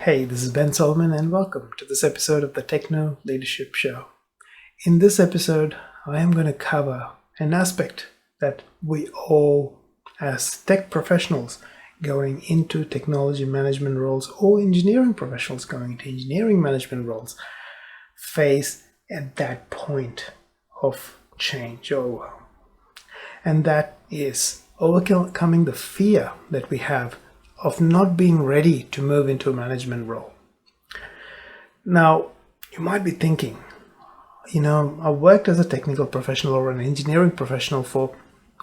Hey, this is Ben Solomon, and welcome to this episode of the Techno Leadership Show. In this episode, I am going to cover an aspect that we all, as tech professionals going into technology management roles or engineering professionals going into engineering management roles, face at that point of changeover. And that is overcoming the fear that we have of not being ready to move into a management role. Now, you might be thinking, I've worked as a technical professional or an engineering professional for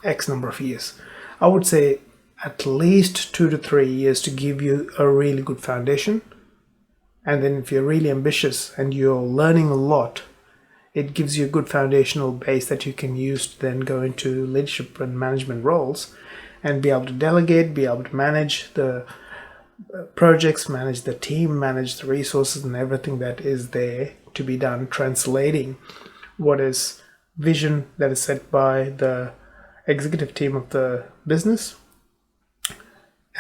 X number of years. I would say at least 2 to 3 years to give you a really good foundation. And then if you're really ambitious and you're learning a lot, it gives you a good foundational base that you can use to then go into leadership and management roles and be able to delegate, be able to manage the projects, manage the team, manage the resources and everything that is there to be done, translating what is vision that is set by the executive team of the business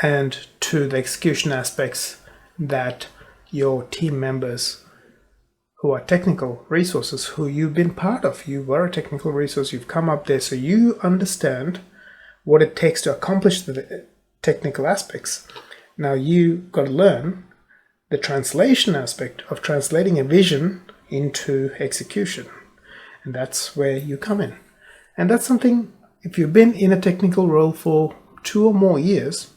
and to the execution aspects that your team members who are technical resources, who you've been part of, you were a technical resource, you've come up there, so you understand what it takes to accomplish the technical aspects. Now you've got to learn the translation aspect of translating a vision into execution. And that's where you come in. And that's something, if you've been in a technical role for 2 or more years,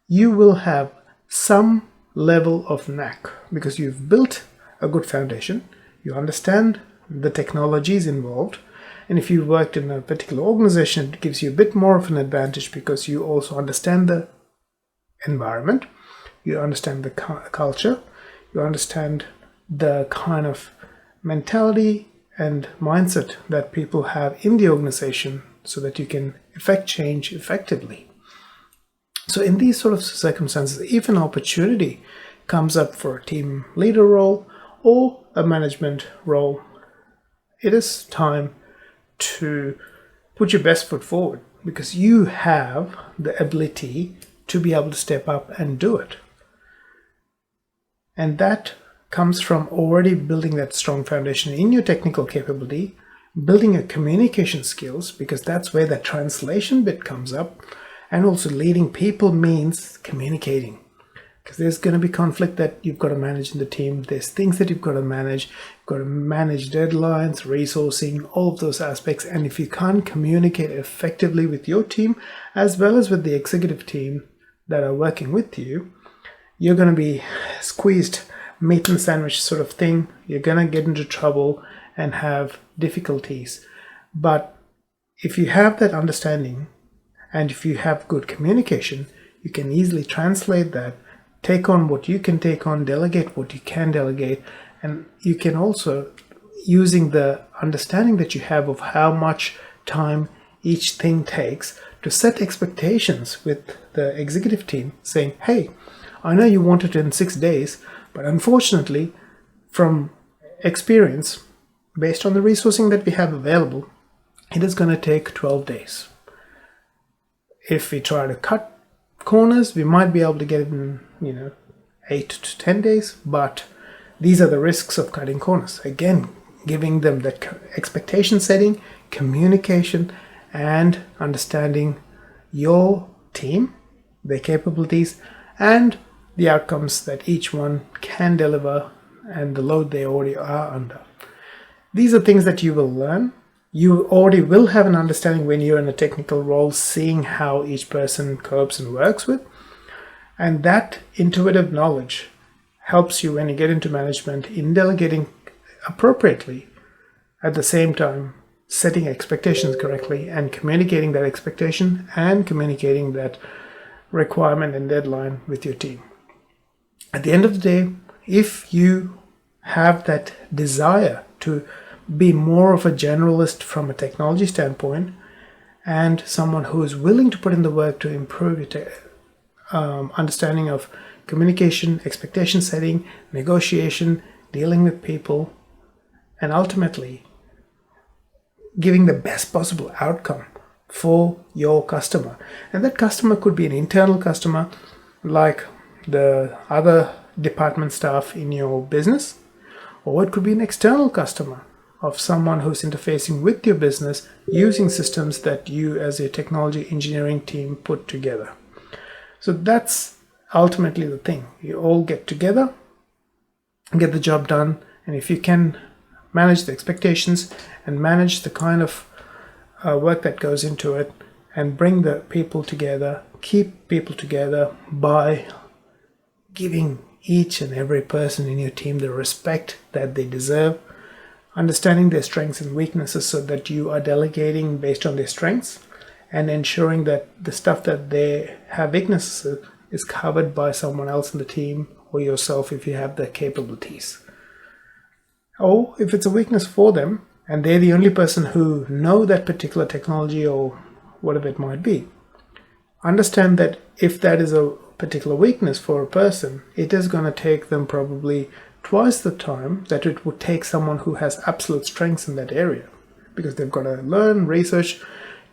you will have some level of knack because you've built a good foundation. You understand the technologies involved. And if you worked in a particular organization, it gives you a bit more of an advantage because you also understand the environment, you understand the culture, you understand the kind of mentality and mindset that people have in the organization so that you can effect change effectively. So in these sort of circumstances, if an opportunity comes up for a team leader role or a management role, it is time to put your best foot forward because you have the ability to be able to step up and do it. And that comes from already building that strong foundation in your technical capability, building your communication skills, because that's where the translation bit comes up, and also leading people means communicating. Because there's going to be conflict that you've got to manage in the team. There's things that you've got to manage. You've got to manage deadlines, resourcing, all of those aspects. And if you can't communicate effectively with your team, as well as with the executive team that are working with you, you're going to be squeezed, meat and sandwich sort of thing. You're going to get into trouble and have difficulties. But if you have that understanding and if you have good communication, you can easily translate that, take on what you can take on, delegate what you can delegate, and you can also, using the understanding that you have of how much time each thing takes, to set expectations with the executive team, saying, hey, I know you want it in 6 days, but unfortunately, from experience, based on the resourcing that we have available, it is going to take 12 days. If we try to cut corners, we might be able to get it in 8 to 10 days, but these are the risks of cutting corners. Again, giving them that expectation setting, communication, and understanding your team, their capabilities, and the outcomes that each one can deliver and the load they already are under. These are things that you will learn. You already will have an understanding when you're in a technical role, seeing how each person copes and works with. And that intuitive knowledge helps you when you get into management in delegating appropriately, at the same time setting expectations correctly and communicating that expectation and communicating that requirement and deadline with your team. At the end of the day, if you have that desire to be more of a generalist from a technology standpoint and someone who is willing to put in the work to improve your understanding of communication, expectation setting, negotiation, dealing with people, and ultimately giving the best possible outcome for your customer. And that customer could be an internal customer like the other department staff in your business, or it could be an external customer of someone who's interfacing with your business using systems that you as a technology engineering team put together. So that's ultimately the thing. You all get together, get the job done, and if you can manage the expectations and manage the kind of work that goes into it and bring the people together, keep people together by giving each and every person in your team the respect that they deserve, understanding their strengths and weaknesses so that you are delegating based on their strengths and ensuring that the stuff that they have weaknesses in is covered by someone else in the team or yourself if you have the capabilities. Or if it's a weakness for them and they're the only person who know that particular technology or whatever it might be, understand that if that is a particular weakness for a person, it is going to take them probably twice the time that it would take someone who has absolute strengths in that area, because they've got to learn, research,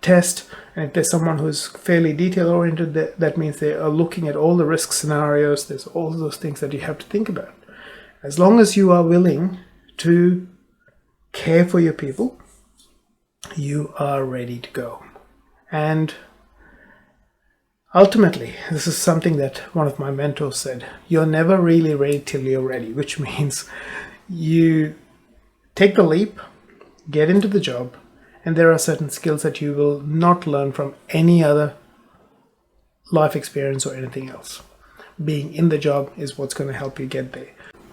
test, and if there's someone who's fairly detail oriented, that means they are looking at all the risk scenarios. There's all those things that you have to think about. As long as you are willing to care for your people, you are ready to go. And ultimately, this is something that one of my mentors said: you're never really ready till you're ready, which means you take the leap, get into the job, and there are certain skills that you will not learn from any other life experience or anything else. Being in the job is what's going to help you get there.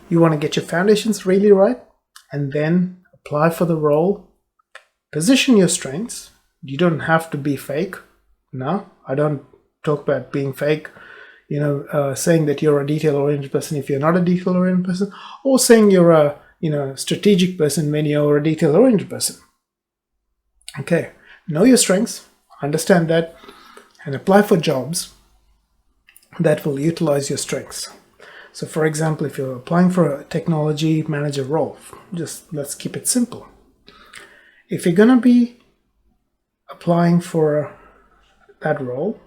You want to get your foundations really right and then apply for the role, position your strengths. You don't have to be fake. No, I don't talk about being fake, saying that you're a detail-oriented person if you're not a detail-oriented person, or saying you're a strategic person when you're a detail-oriented person. Okay, know your strengths, understand that, and apply for jobs that will utilize your strengths. So for example, if you're applying for a technology manager role, just let's keep it simple. If you're going to be applying for that role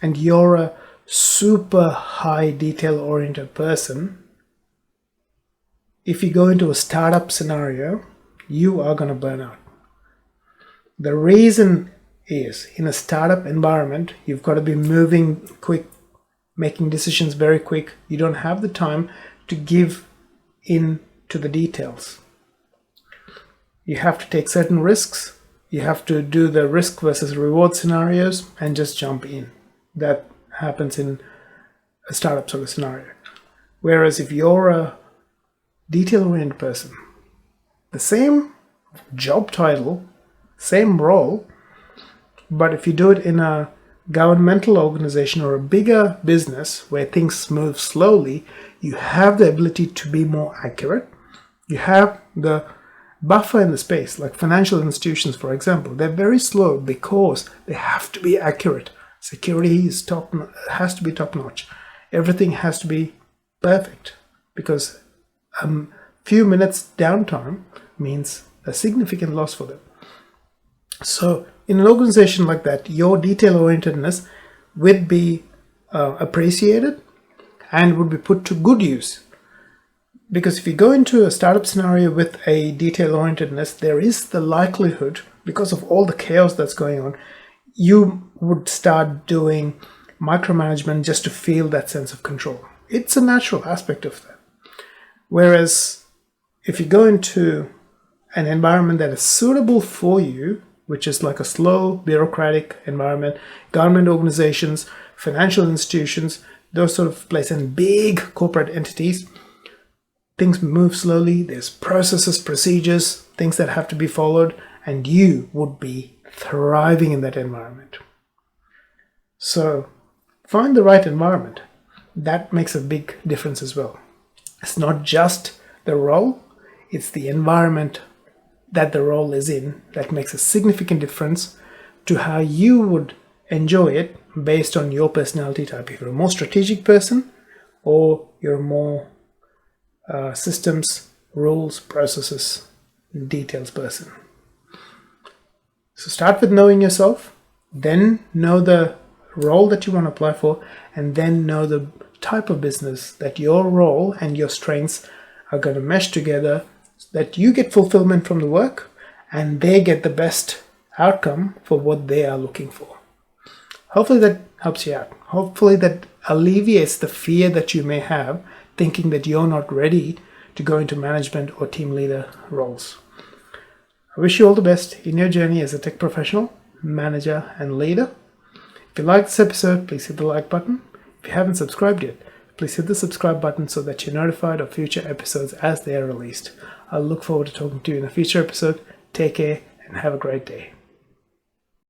and you're a super high detail-oriented person, if you go into a startup scenario, you are going to burn out. The reason is, in a startup environment, you've got to be moving quick, making decisions very quick. You don't have the time to give in to the details. You have to take certain risks. You have to do the risk versus reward scenarios and just jump in. That happens in a startup sort of scenario. Whereas if you're a detail-oriented person, the same job title, same role, but if you do it in a governmental organization or a bigger business where things move slowly, you have the ability to be more accurate. You have the buffer in the space, like financial institutions, for example. They're very slow because they have to be accurate. Security has to be top-notch. Everything has to be perfect because a few minutes downtime means a significant loss for them. So in an organization like that, your detail-orientedness would be appreciated and would be put to good use. Because if you go into a startup scenario with a detail-orientedness, there is the likelihood, because of all the chaos that's going on, you would start doing micromanagement just to feel that sense of control. It's a natural aspect of that. Whereas if you go into an environment that is suitable for you, which is like a slow, bureaucratic environment, government organizations, financial institutions, those sort of places, and big corporate entities, things move slowly, there's processes, procedures, things that have to be followed, and you would be thriving in that environment. So find the right environment. That makes a big difference as well. It's not just the role, it's the environment that the role is in that makes a significant difference to how you would enjoy it based on your personality type. If you're a more strategic person or you're a more systems, rules, processes, details person. So start with knowing yourself, then know the role that you want to apply for, and then know the type of business that your role and your strengths are going to mesh together, that you get fulfillment from the work and they get the best outcome for what they are looking for. Hopefully that helps you out. Hopefully that alleviates the fear that you may have thinking that you're not ready to go into management or team leader roles. I wish you all the best in your journey as a tech professional, manager, and leader. If you like this episode, please hit the like button. If you haven't subscribed yet, please hit the subscribe button so that you're notified of future episodes as they are released. I'll look forward to talking to you in a future episode. Take care and have a great day.